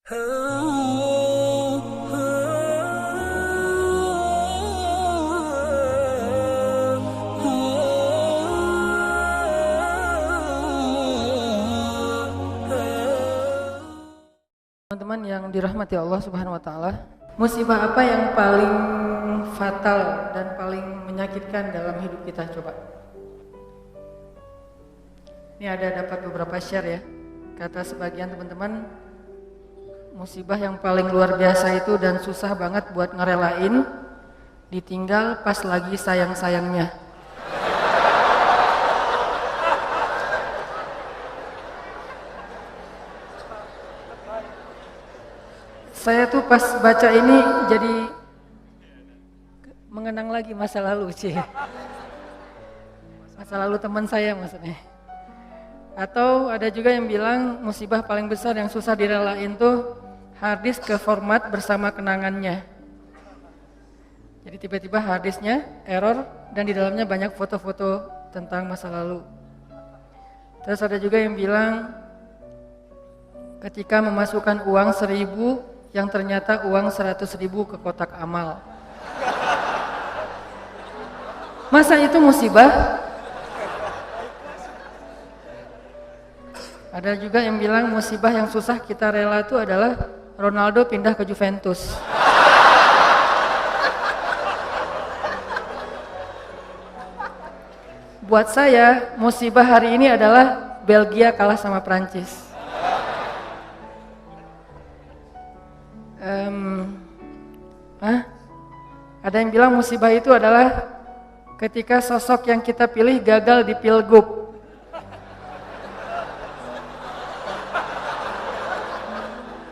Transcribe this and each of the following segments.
Teman-teman yang dirahmati Allah Subhanahu wa taala, musibah apa yang paling fatal dan paling menyakitkan dalam hidup kita, coba? Ini dapat beberapa share ya. Kata sebagian teman-teman, musibah yang paling luar biasa itu dan susah banget buat ngerelain, ditinggal pas lagi sayang-sayangnya. Saya tuh pas baca ini jadi mengenang lagi masa lalu sih. Masa lalu teman saya maksudnya. Atau ada juga yang bilang musibah paling besar yang susah direlain tuh harddisk ke format bersama kenangannya. Jadi tiba-tiba harddisknya error dan di dalamnya banyak foto-foto tentang masa lalu. Terus ada juga yang bilang ketika memasukkan uang 1.000 yang ternyata uang 100.000 ke kotak amal. Masa itu musibah? Ada juga yang bilang musibah yang susah kita rela itu adalah Ronaldo pindah ke Juventus. Buat saya, musibah hari ini adalah Belgia kalah sama Prancis. Ada yang bilang musibah itu adalah ketika sosok yang kita pilih gagal di pilgub.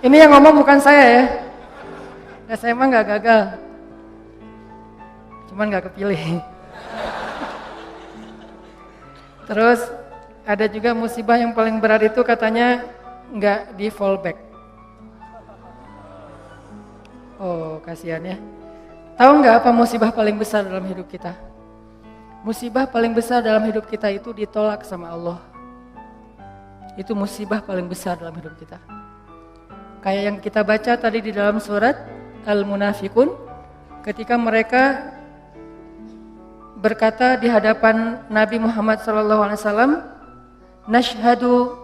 Ini yang ngomong bukan saya ya. Nah, saya emang gak gagal, cuman gak kepilih. Terus ada juga musibah yang paling berat itu katanya gak di fallback. Oh, kasihan ya. Tahu nggak apa musibah paling besar dalam hidup kita? Musibah paling besar dalam hidup kita itu ditolak sama Allah. Itu musibah paling besar dalam hidup kita. Kayak yang kita baca tadi di dalam surat Al-Munafiqun, ketika mereka berkata di hadapan Nabi Muhammad SAW, "Nashhadu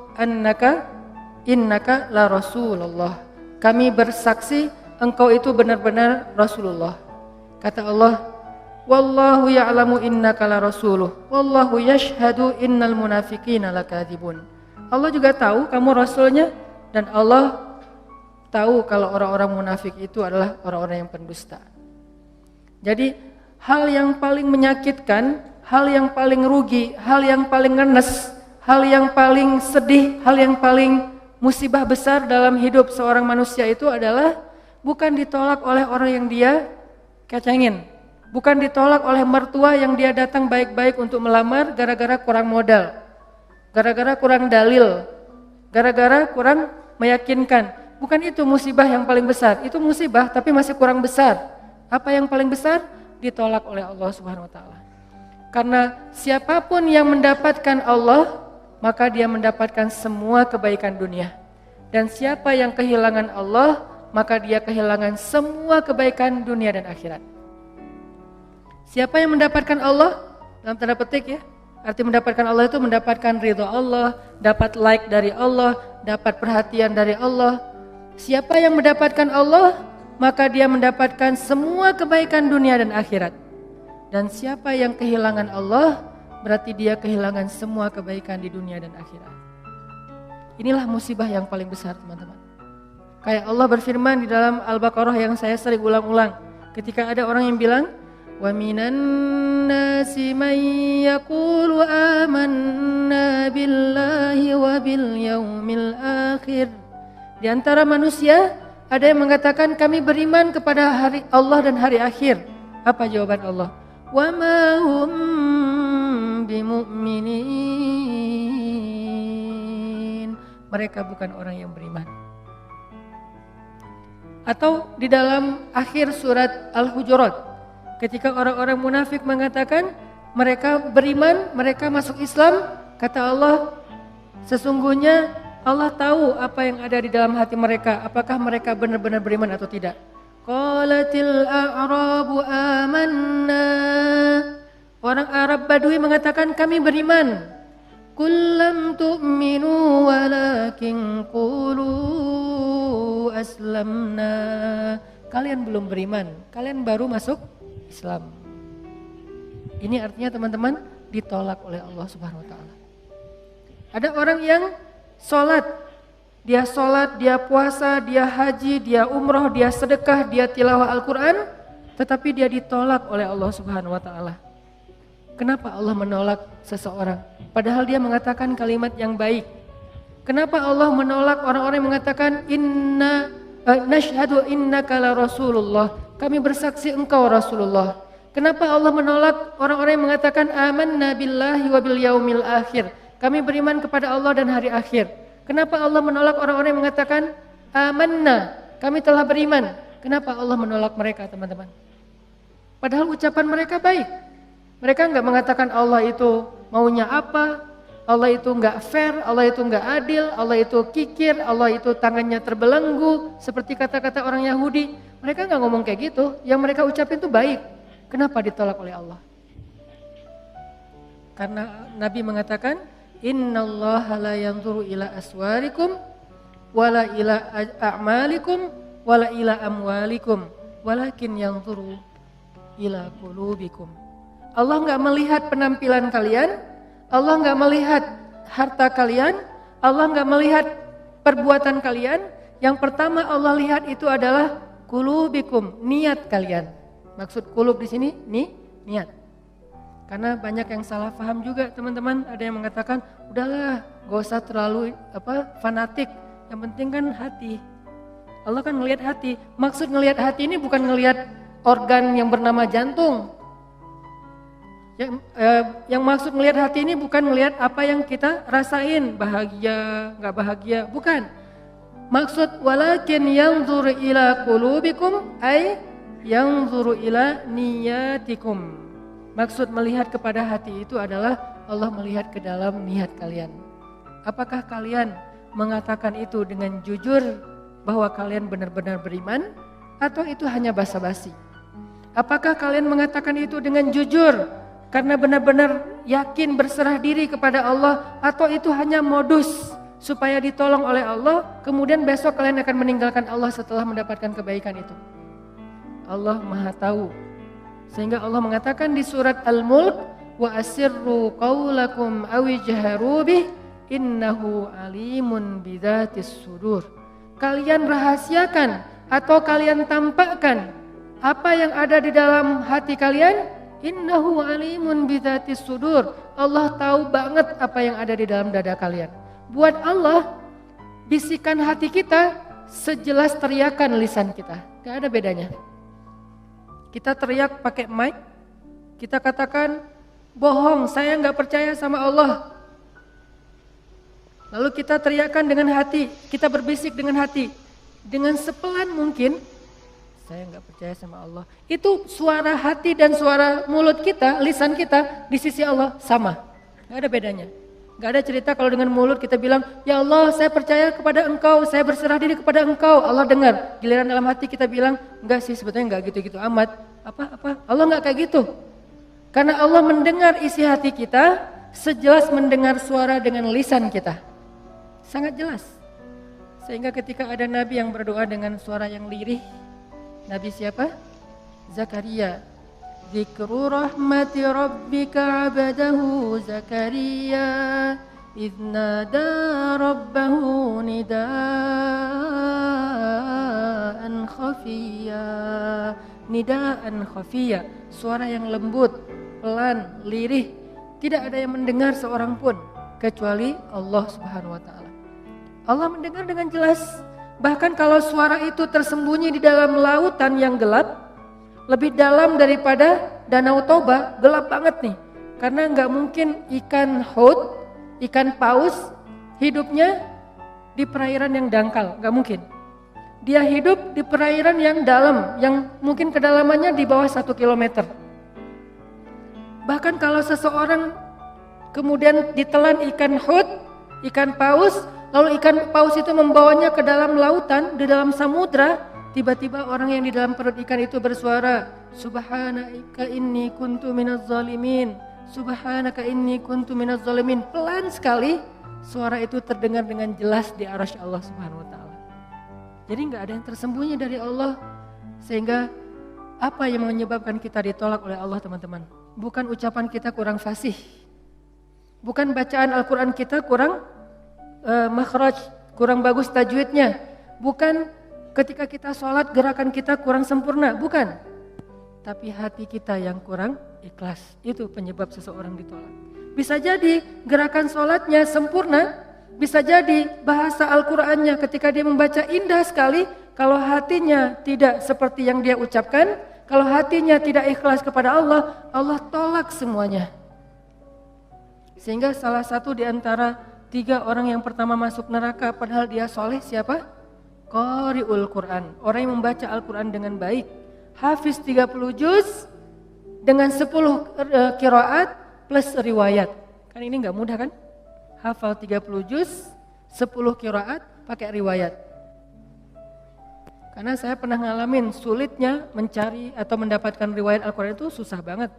innaka la Rasulullah." Kami bersaksi engkau itu benar-benar Rasulullah. Kata Allah, "Wallahu ya'lamu innaka la rasuluh, wallahu yashhadu innal munafiqina lakadzibun." Allah juga tahu kamu rasulnya dan Allah tahu kalau orang-orang munafik itu adalah orang-orang yang pendusta. Jadi hal yang paling menyakitkan, hal yang paling rugi, hal yang paling ngenes, hal yang paling sedih, hal yang paling musibah besar dalam hidup seorang manusia itu adalah bukan ditolak oleh orang yang dia kecengin, bukan ditolak oleh mertua yang dia datang baik-baik untuk melamar gara-gara kurang modal, gara-gara kurang dalil, gara-gara kurang meyakinkan. Bukan itu musibah yang paling besar, itu musibah tapi masih kurang besar. Apa yang paling besar? Ditolak oleh Allah Subhanahu wa taala. Karena siapapun yang mendapatkan Allah, maka dia mendapatkan semua kebaikan dunia. Dan siapa yang kehilangan Allah, maka dia kehilangan semua kebaikan dunia dan akhirat. Siapa yang mendapatkan Allah? Dalam tanda petik ya. Arti mendapatkan Allah itu mendapatkan ridha Allah, dapat like dari Allah, dapat perhatian dari Allah. Siapa yang mendapatkan Allah, maka dia mendapatkan semua kebaikan dunia dan akhirat. Dan siapa yang kehilangan Allah, berarti dia kehilangan semua kebaikan di dunia dan akhirat. Inilah musibah yang paling besar, teman-teman. Kayak Allah berfirman di dalam Al-Baqarah yang saya sering ulang-ulang. Ketika ada orang yang bilang, "Wa minan nasi man yaqulu amanna billahi wa bil yaumil akhir." Di antara manusia ada yang mengatakan kami beriman kepada hari Allah dan hari akhir. Apa jawaban Allah? "Wa ma hum bimu'minin." Mereka bukan orang yang beriman. Atau di dalam akhir surat Al-Hujurat, ketika orang-orang munafik mengatakan mereka beriman, mereka masuk Islam, kata Allah, sesungguhnya Allah tahu apa yang ada di dalam hati mereka, apakah mereka benar-benar beriman atau tidak. Qalatil a'rabu amanna. Orang Arab Badui mengatakan kami beriman. Qul lam tu'minu walakin qulu aslamna. Kalian belum beriman, kalian baru masuk Islam. Ini artinya teman-teman ditolak oleh Allah Subhanahu wa taala. Ada orang yang sholat, dia puasa, dia haji, dia umroh, dia sedekah, dia tilawah Al-Quran, tetapi dia ditolak oleh Allah Subhanahu wa taala. Kenapa Allah menolak seseorang? Padahal dia mengatakan kalimat yang baik. Kenapa Allah menolak orang-orang yang mengatakan nashhadu innaka la Rasulullah, kami bersaksi engkau Rasulullah. Kenapa Allah menolak orang-orang yang mengatakan amanna billahi wa bil yaumil akhir, kami beriman kepada Allah dan hari akhir. Kenapa Allah menolak orang-orang yang mengatakan amanna, kami telah beriman? Kenapa Allah menolak mereka teman-teman? Padahal ucapan mereka baik. Mereka enggak mengatakan Allah itu maunya apa, Allah itu enggak fair, Allah itu enggak adil, Allah itu kikir, Allah itu tangannya terbelenggu seperti kata-kata orang Yahudi. Mereka enggak ngomong kayak gitu, yang mereka ucapin itu baik. Kenapa ditolak oleh Allah? Karena Nabi mengatakan innallaha la yanzuru ila aswarikum wala ila a'malikum wala ila amwalikum walakin yanzuru ila qulubikum. Allah enggak melihat penampilan kalian, Allah enggak melihat harta kalian, Allah enggak melihat perbuatan kalian. Yang pertama Allah lihat itu adalah qulubikum, niat kalian. Maksud qulub di sini niat. Karena banyak yang salah paham juga teman-teman. Ada yang mengatakan udahlah gak usah terlalu fanatik, yang penting kan hati. Allah kan ngelihat hati. Maksud ngelihat hati ini bukan ngelihat organ yang bernama jantung. Yang maksud ngelihat hati ini bukan ngelihat apa yang kita rasain, bahagia, gak bahagia, bukan. Maksud walakin yanzur ila qulubikum ay yanzur ila niyatikum. Maksud melihat kepada hati itu adalah Allah melihat ke dalam niat kalian. Apakah kalian mengatakan itu dengan jujur bahwa kalian benar-benar beriman, atau itu hanya basa-basi? Apakah kalian mengatakan itu dengan jujur karena benar-benar yakin berserah diri kepada Allah, atau itu hanya modus supaya ditolong oleh Allah, kemudian besok kalian akan meninggalkan Allah setelah mendapatkan kebaikan itu? Allah Maha tahu. Sehingga Allah mengatakan di surat Al-Mulk, wa asirru qaulakum aw ijharu bih innahu alimun bidzatis sudur. Kalian rahasiakan atau kalian tampakkan apa yang ada di dalam hati kalian, innahu alimun bidzatis sudur. Allah tahu banget apa yang ada di dalam dada kalian. Buat Allah, bisikan hati kita sejelas teriakan lisan kita. Gak ada bedanya. Kita teriak pakai mic, kita katakan bohong, saya gak percaya sama Allah. Lalu kita teriakan dengan hati, kita berbisik dengan hati, dengan sepelan mungkin, saya gak percaya sama Allah. Itu suara hati dan suara mulut kita, lisan kita di sisi Allah sama, gak ada bedanya. Gak ada cerita kalau dengan mulut kita bilang, ya Allah saya percaya kepada engkau, saya berserah diri kepada engkau, Allah dengar. Giliran dalam hati kita bilang, enggak sih sebetulnya enggak gitu-gitu amat. Apa? Allah enggak kayak gitu. Karena Allah mendengar isi hati kita, sejelas mendengar suara dengan lisan kita. Sangat jelas. Sehingga ketika ada Nabi yang berdoa dengan suara yang lirih, Nabi siapa? Zakaria. Dzikru rahmati rabbika 'abdahu Zakaria idz nada rabbahu nidaan khafiyya. Nidaan khafiyya, suara yang lembut, pelan, lirih. Tidak ada yang mendengar seorang pun kecuali Allah Subhanahu wa taala. Allah mendengar dengan jelas. Bahkan kalau suara itu tersembunyi di dalam lautan yang gelap, lebih dalam daripada Danau Toba, gelap banget nih. Karena nggak mungkin ikan haut, ikan paus hidupnya di perairan yang dangkal, nggak mungkin. Dia hidup di perairan yang dalam, yang mungkin kedalamannya di bawah 1 kilometer. Bahkan kalau seseorang kemudian ditelan ikan haut, ikan paus, Lalu ikan paus itu membawanya ke dalam lautan, di dalam samudra. Tiba-tiba orang yang di dalam perut ikan itu bersuara, Subhanaka inni kuntu minaz zalimin. Subhanaka inni kuntu minaz zalimin. Pelan sekali suara itu terdengar dengan jelas di arasy Allah Subhanahu wa taala. Jadi enggak ada yang tersembunyi dari Allah. Sehingga apa yang menyebabkan kita ditolak oleh Allah, teman-teman? Bukan ucapan kita kurang fasih. Bukan bacaan Al-Qur'an kita kurang makhraj, kurang bagus tajwidnya. Bukan ketika kita sholat gerakan kita kurang sempurna, bukan. Tapi hati kita yang kurang ikhlas, itu penyebab seseorang ditolak. Bisa jadi gerakan sholatnya sempurna, bisa jadi bahasa Al-Qur'annya ketika dia membaca indah sekali, kalau hatinya tidak seperti yang dia ucapkan, kalau hatinya tidak ikhlas kepada Allah, Allah tolak semuanya. Sehingga salah satu di antara 3 orang yang pertama masuk neraka padahal dia soleh siapa? Qari'ul Quran, orang yang membaca Al-Quran dengan baik. Hafiz 30 juz dengan 10 qiraat plus riwayat. Kan ini enggak mudah kan? Hafal 30 juz, 10 qiraat pakai riwayat. Karena saya pernah ngalamin sulitnya mencari atau mendapatkan riwayat Al-Quran itu susah banget.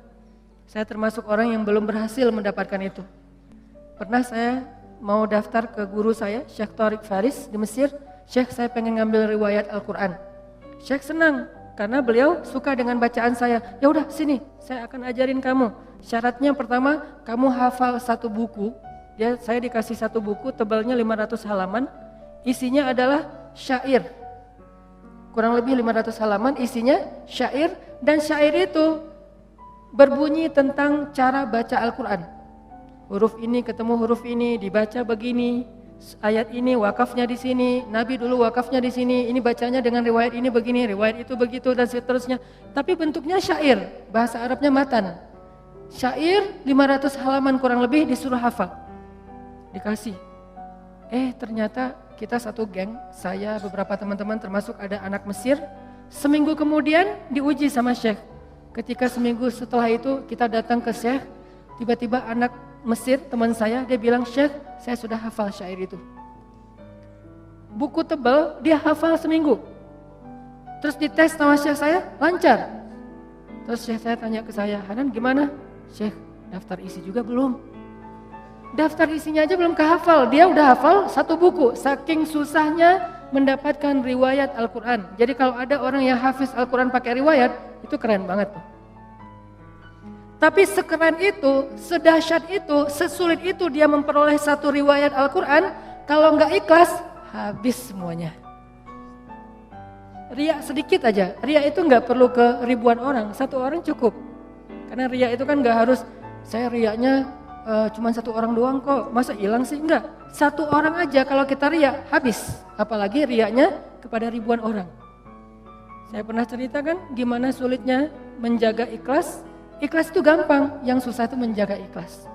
Saya termasuk orang yang belum berhasil mendapatkan itu. Pernah saya mau daftar ke guru saya, Syekh Tariq Faris di Mesir. Syekh, saya pengen ngambil riwayat Al-Quran. Syekh senang karena beliau suka dengan bacaan saya. Ya udah sini, saya akan ajarin kamu. Syaratnya pertama, kamu hafal 1 buku. Saya dikasih 1 buku, tebalnya 500 halaman. Isinya adalah syair. Kurang lebih 500 halaman, isinya syair. Dan syair itu berbunyi tentang cara baca Al-Quran. Huruf ini ketemu huruf ini, dibaca begini. Ayat ini wakafnya di sini, Nabi dulu wakafnya di sini, ini bacanya dengan riwayat ini begini, riwayat itu begitu dan seterusnya. Tapi bentuknya syair, bahasa Arabnya matan. Syair 500 halaman kurang lebih disuruh hafal. Dikasih. Ternyata kita satu geng, saya beberapa teman-teman termasuk ada anak Mesir. Seminggu kemudian diuji sama Syekh. Ketika seminggu setelah itu kita datang ke Syekh, tiba-tiba anak Mesir teman saya, dia bilang, Syekh, saya sudah hafal syair itu. Buku tebal, dia hafal seminggu. Terus dites sama Syekh saya, lancar. Terus Syekh saya tanya ke saya, Hanan gimana? Syekh, daftar isi juga belum? Daftar isinya aja belum kehafal, dia udah hafal 1 buku. Saking susahnya mendapatkan riwayat Al-Quran. Jadi kalau ada orang yang hafiz Al-Quran pakai riwayat, itu keren banget tuh. Tapi sekeren itu, sedahsyat itu, sesulit itu dia memperoleh 1 riwayat Al-Quran, kalau nggak ikhlas, habis semuanya. Riya sedikit aja, riya itu nggak perlu ke ribuan orang, 1 orang cukup. Karena riya itu kan nggak harus, saya riyanya cuma 1 orang doang kok, masa hilang sih? Enggak, 1 orang aja kalau kita riya, habis. Apalagi riyanya kepada ribuan orang. Saya pernah ceritakan gimana sulitnya menjaga ikhlas. Ikhlas itu gampang, yang susah itu menjaga ikhlas.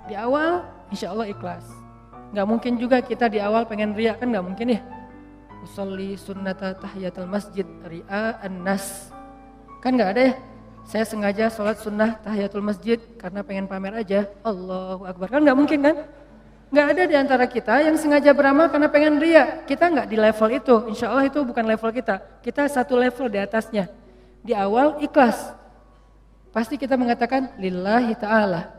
Di awal insya Allah ikhlas. Gak mungkin juga kita di awal pengen riya, kan gak mungkin ya. Usolli sunnata tahiyatul masjid ria'an nas. Kan gak ada ya. Saya sengaja sholat sunnah tahiyatul masjid karena pengen pamer aja. Allahu Akbar, kan gak mungkin kan. Gak ada di antara kita yang sengaja beramal karena pengen riya. Kita gak di level itu, insya Allah itu bukan level kita. Kita 1 level di atasnya. Di awal ikhlas. Pasti kita mengatakan lillahi ta'ala,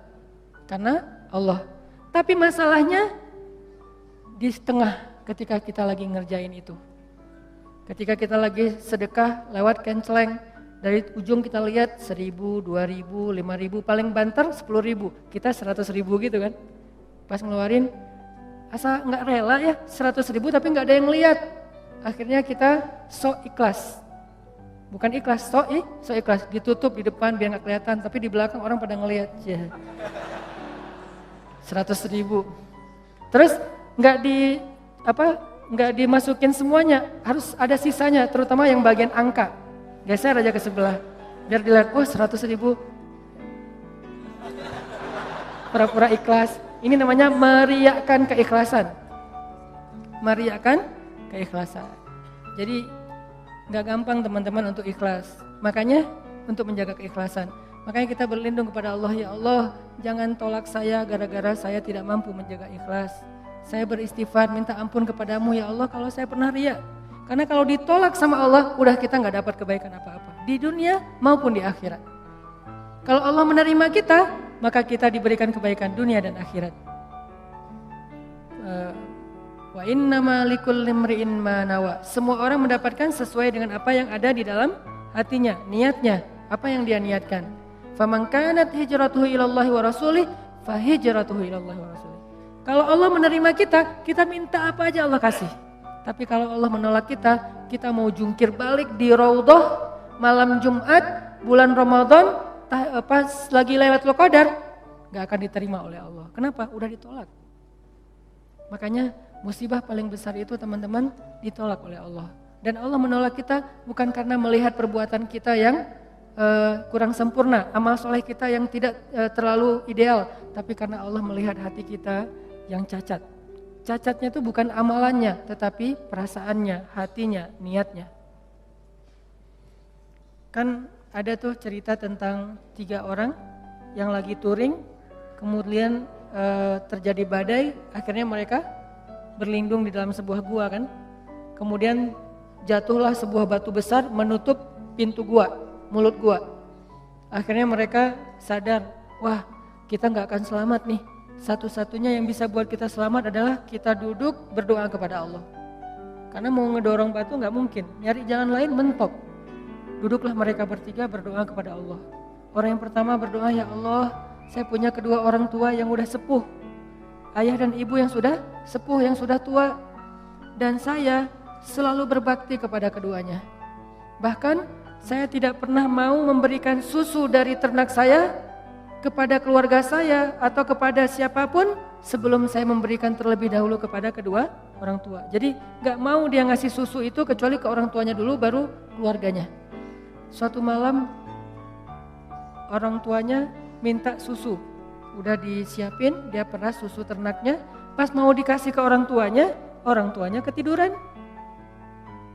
karena Allah. Tapi masalahnya di setengah ketika kita lagi ngerjain itu. Ketika kita lagi sedekah lewat kenceleng, dari ujung kita lihat 1.000, 2.000, 5.000, paling banter 10.000. Kita 100.000 gitu kan. Pas ngeluarin, asa nggak rela ya 100.000 tapi nggak ada yang lihat. Akhirnya kita sok ikhlas. Bukan ikhlas, sok ikhlas, ditutup di depan biar nggak kelihatan, tapi di belakang orang pada ngelihat. 100.000. Terus nggak dimasukin semuanya, harus ada sisanya, terutama yang bagian angka. Geser aja ke sebelah, biar dilihat, 100.000. Pura-pura ikhlas. Ini namanya meriakkan keikhlasan. Meriakkan keikhlasan. Jadi gak gampang teman-teman untuk ikhlas. Makanya untuk menjaga keikhlasan. Makanya kita berlindung kepada Allah. Ya Allah, jangan tolak saya gara-gara saya tidak mampu menjaga ikhlas. saya beristighfar, minta ampun kepadamu ya Allah kalau saya pernah riya. Karena kalau ditolak sama Allah, udah kita gak dapat kebaikan apa-apa. Di dunia maupun di akhirat. Kalau Allah menerima kita, maka kita diberikan kebaikan dunia dan akhirat. Wa innama likulli imri'in ma nawa. Semua orang mendapatkan sesuai dengan apa yang ada di dalam hatinya, niatnya, apa yang dia niatkan. Faman kanat hijratuhu ilallahi wa rasulih, fa hijratuhu ilallahi wa rasulih. Kalau Allah menerima kita, kita minta apa aja Allah kasih. Tapi kalau Allah menolak kita, kita mau jungkir balik di Raudhah malam Jumat, bulan Ramadan, pas lagi Lailatul Qadar, gak akan diterima oleh Allah. Kenapa? Udah ditolak. Makanya musibah paling besar itu teman-teman ditolak oleh Allah. Dan Allah menolak kita bukan karena melihat perbuatan kita yang kurang sempurna, amal soleh kita yang tidak terlalu ideal, tapi karena Allah melihat hati kita yang cacat. Cacatnya itu bukan amalannya, tetapi perasaannya, hatinya, niatnya. Kan ada tuh cerita tentang 3 orang yang lagi touring, kemudian terjadi badai, akhirnya mereka berlindung di dalam sebuah gua kan. Kemudian jatuhlah sebuah batu besar menutup pintu gua, mulut gua. Akhirnya mereka sadar, wah kita gak akan selamat nih. Satu-satunya yang bisa buat kita selamat adalah kita duduk berdoa kepada Allah. Karena mau ngedorong batu gak mungkin, nyari jalan lain mentok. Duduklah mereka bertiga berdoa kepada Allah. Orang yang pertama berdoa, ya Allah, saya punya kedua orang tua yang udah sepuh. Ayah dan ibu yang sudah sepuh, yang sudah tua. Dan saya selalu berbakti kepada keduanya. Bahkan saya tidak pernah mau memberikan susu dari ternak saya kepada keluarga saya atau kepada siapapun sebelum saya memberikan terlebih dahulu kepada kedua orang tua. Jadi gak mau dia ngasih susu itu kecuali ke orang tuanya dulu baru keluarganya. Suatu malam orang tuanya minta susu, udah disiapin, dia peras susu ternaknya, pas mau dikasih ke orang tuanya ketiduran.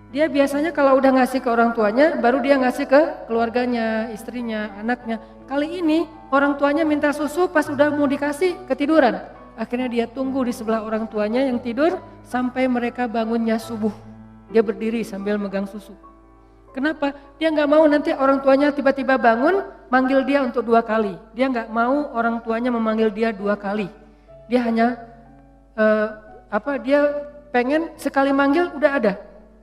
Dia biasanya kalau udah ngasih ke orang tuanya, baru dia ngasih ke keluarganya, istrinya, anaknya. Kali ini orang tuanya minta susu, pas udah mau dikasih ketiduran. Akhirnya dia tunggu di sebelah orang tuanya yang tidur sampai mereka bangunnya subuh. Dia berdiri sambil megang susu. Kenapa? Dia gak mau nanti orang tuanya tiba-tiba bangun, manggil dia untuk 2 kali. Dia gak mau orang tuanya memanggil dia 2 kali. Dia hanya, dia pengen sekali manggil udah ada.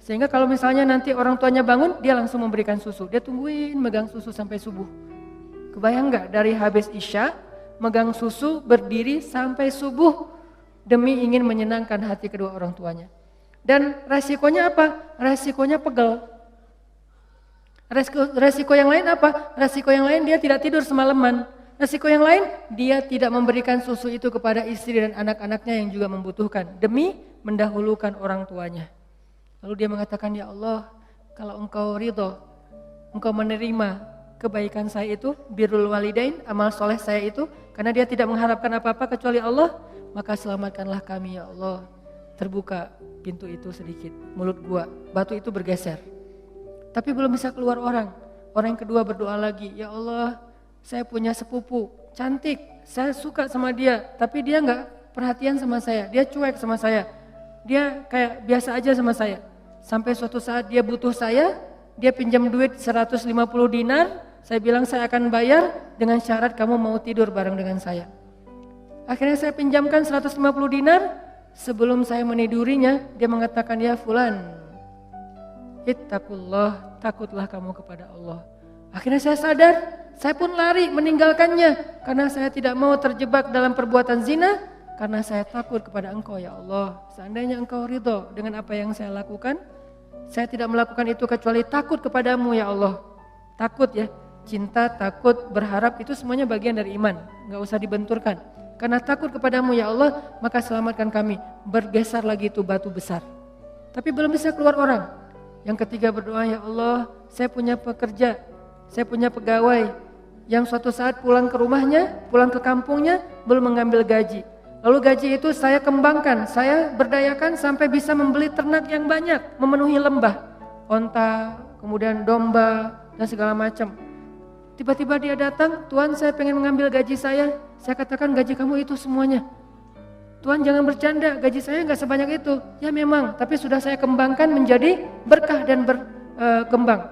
Sehingga kalau misalnya nanti orang tuanya bangun, dia langsung memberikan susu. Dia tungguin megang susu sampai subuh. Kebayang gak dari habis Isya, megang susu, berdiri sampai subuh demi ingin menyenangkan hati kedua orang tuanya. Dan resikonya apa? Resikonya pegel. Resiko yang lain apa? Resiko yang lain dia tidak tidur semalaman. Resiko yang lain dia tidak memberikan susu itu kepada istri dan anak-anaknya yang juga membutuhkan. Demi mendahulukan orang tuanya. Lalu dia mengatakan, ya Allah, kalau engkau ridho, engkau menerima kebaikan saya itu, birrul walidain, amal soleh saya itu, karena dia tidak mengharapkan apa-apa kecuali Allah, maka selamatkanlah kami ya Allah. Terbuka pintu itu sedikit, mulut gua, batu itu bergeser. Tapi belum bisa keluar orang. Orang yang kedua berdoa lagi, ya Allah, saya punya sepupu, cantik, saya suka sama dia, tapi dia gak perhatian sama saya, dia cuek sama saya, dia kayak biasa aja sama saya. Sampai suatu saat dia butuh saya, dia pinjam duit 150 dinar, saya bilang saya akan bayar dengan syarat kamu mau tidur bareng dengan saya. Akhirnya saya pinjamkan 150 dinar, sebelum saya menidurinya, dia mengatakan, ya fulan, ittaqullah, takutlah kamu kepada Allah. Akhirnya saya sadar, saya pun lari meninggalkannya, karena saya tidak mau terjebak dalam perbuatan zina, karena saya takut kepada engkau ya Allah. Seandainya engkau ridho dengan apa yang saya lakukan, saya tidak melakukan itu kecuali takut kepadamu ya Allah. Takut ya, cinta, takut, berharap itu semuanya bagian dari iman. Gak usah dibenturkan. Karena takut kepadamu ya Allah, maka selamatkan kami. Bergeser lagi itu batu besar. Tapi belum bisa keluar orang. Yang ketiga berdoa, ya Allah, saya punya pekerja, saya punya pegawai yang suatu saat pulang ke rumahnya, pulang ke kampungnya, belum mengambil gaji. Lalu gaji itu saya kembangkan, saya berdayakan sampai bisa membeli ternak yang banyak, memenuhi lembah, onta, kemudian domba, dan segala macam. Tiba-tiba dia datang, Tuhan saya pengen mengambil gaji saya katakan gaji kamu itu semuanya. Tuhan jangan bercanda, gaji saya nggak sebanyak itu. Ya memang, tapi sudah saya kembangkan menjadi berkah dan berkembang.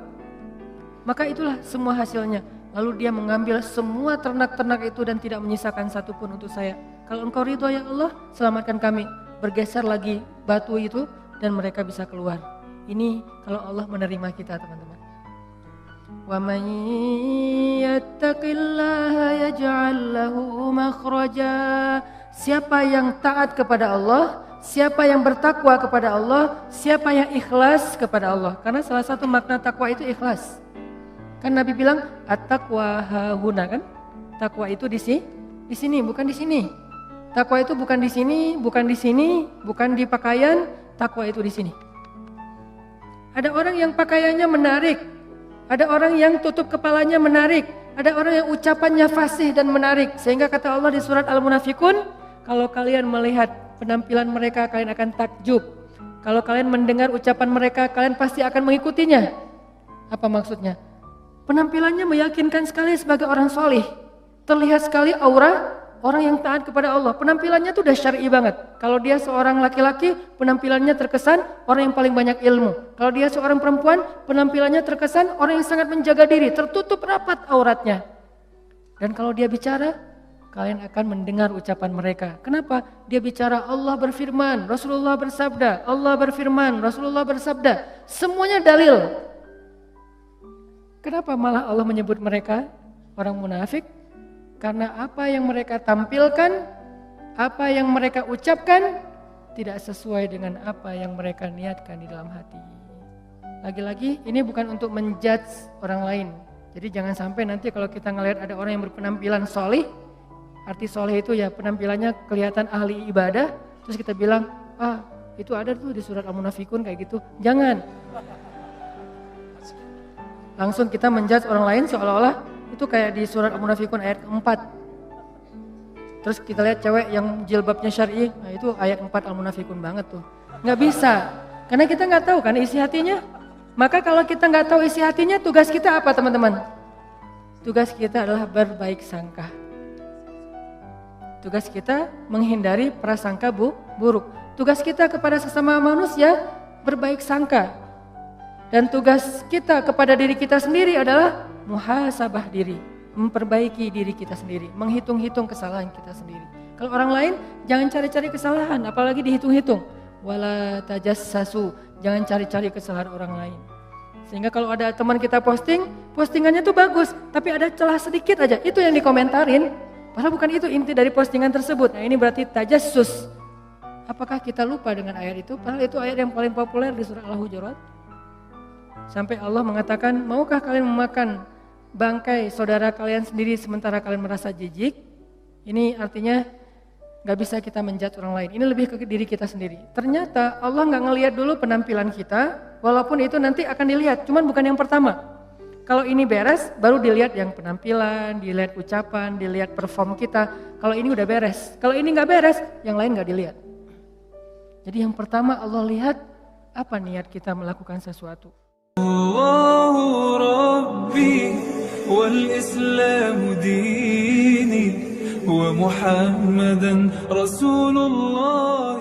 Maka itulah semua hasilnya. Lalu dia mengambil semua ternak-ternak itu dan tidak menyisakan satupun untuk saya. Kalau engkau ridho ya Allah, selamatkan kami. Bergeser lagi batu itu dan mereka bisa keluar. Ini kalau Allah menerima kita, teman-teman. Wa man yattaqillaha yaj'al lahu makhraja. Siapa yang taat kepada Allah, siapa yang bertakwa kepada Allah, siapa yang ikhlas kepada Allah. Karena salah satu makna takwa itu ikhlas. Kan Nabi bilang at-taqwa hahuna kan? Takwa itu di sini, bukan di sini. Takwa itu bukan di sini, bukan di sini, bukan di pakaian, takwa itu di sini. Ada orang yang pakaiannya menarik, ada orang yang tutup kepalanya menarik, ada orang yang ucapannya fasih dan menarik. Sehingga kata Allah di surat Al-Munafikun, kalau kalian melihat penampilan mereka, kalian akan takjub. Kalau kalian mendengar ucapan mereka, kalian pasti akan mengikutinya. Apa maksudnya? Penampilannya meyakinkan sekali sebagai orang solih. Terlihat sekali aura orang yang taat kepada Allah. Penampilannya tuh udah syar'i banget. Kalau dia seorang laki-laki, penampilannya terkesan orang yang paling banyak ilmu. Kalau dia seorang perempuan, penampilannya terkesan orang yang sangat menjaga diri, tertutup rapat auratnya. Dan kalau dia bicara, kalian akan mendengar ucapan mereka. Kenapa? Dia bicara Allah berfirman, Rasulullah bersabda, Allah berfirman, Rasulullah bersabda. Semuanya dalil. Kenapa malah Allah menyebut mereka orang munafik? Karena apa yang mereka tampilkan, apa yang mereka ucapkan tidak sesuai dengan apa yang mereka niatkan di dalam hati. Lagi-lagi ini bukan untuk menjudge orang lain. Jadi jangan sampai nanti kalau kita ngelihat ada orang yang berpenampilan solih, arti soleh itu ya penampilannya kelihatan ahli ibadah, terus kita bilang, itu ada tuh di surat Al-Munafikun kayak gitu. Jangan. Langsung kita menjudge orang lain seolah-olah itu kayak di surat Al-Munafikun ayat 4. Terus kita lihat cewek yang jilbabnya syar'i, nah itu ayat 4 Al-Munafikun banget tuh. Nggak bisa, karena kita nggak tahu kan isi hatinya. Maka kalau kita nggak tahu isi hatinya, tugas kita apa teman-teman? Tugas kita adalah berbaik sangka. Tugas kita menghindari prasangka buruk. Tugas kita kepada sesama manusia berbaik sangka. Dan tugas kita kepada diri kita sendiri adalah muhasabah diri, memperbaiki diri kita sendiri, menghitung-hitung kesalahan kita sendiri. Kalau orang lain jangan cari-cari kesalahan, apalagi dihitung-hitung. Wala tajassasu, jangan cari-cari kesalahan orang lain. Sehingga kalau ada teman kita postingannya tuh bagus, tapi ada celah sedikit aja, itu yang dikomentarin. Padahal bukan itu inti dari postingan tersebut. Nah ini berarti tajassus. Apakah kita lupa dengan ayat itu? Padahal itu ayat yang paling populer di surah Al-Hujurat. Sampai Allah mengatakan, maukah kalian memakan bangkai saudara kalian sendiri sementara kalian merasa jijik? Ini artinya gak bisa kita menjudge orang lain. Ini lebih ke diri kita sendiri. Ternyata Allah gak ngelihat dulu penampilan kita, walaupun itu nanti akan dilihat. Cuman bukan yang pertama. Kalau ini beres, baru dilihat yang penampilan, dilihat ucapan, dilihat perform kita. Kalau ini udah beres. Kalau ini gak beres, yang lain gak dilihat. Jadi yang pertama Allah lihat, apa niat kita melakukan sesuatu. Allahu Rabbi wal Islamu dini wa Muhammadan Rasulullah.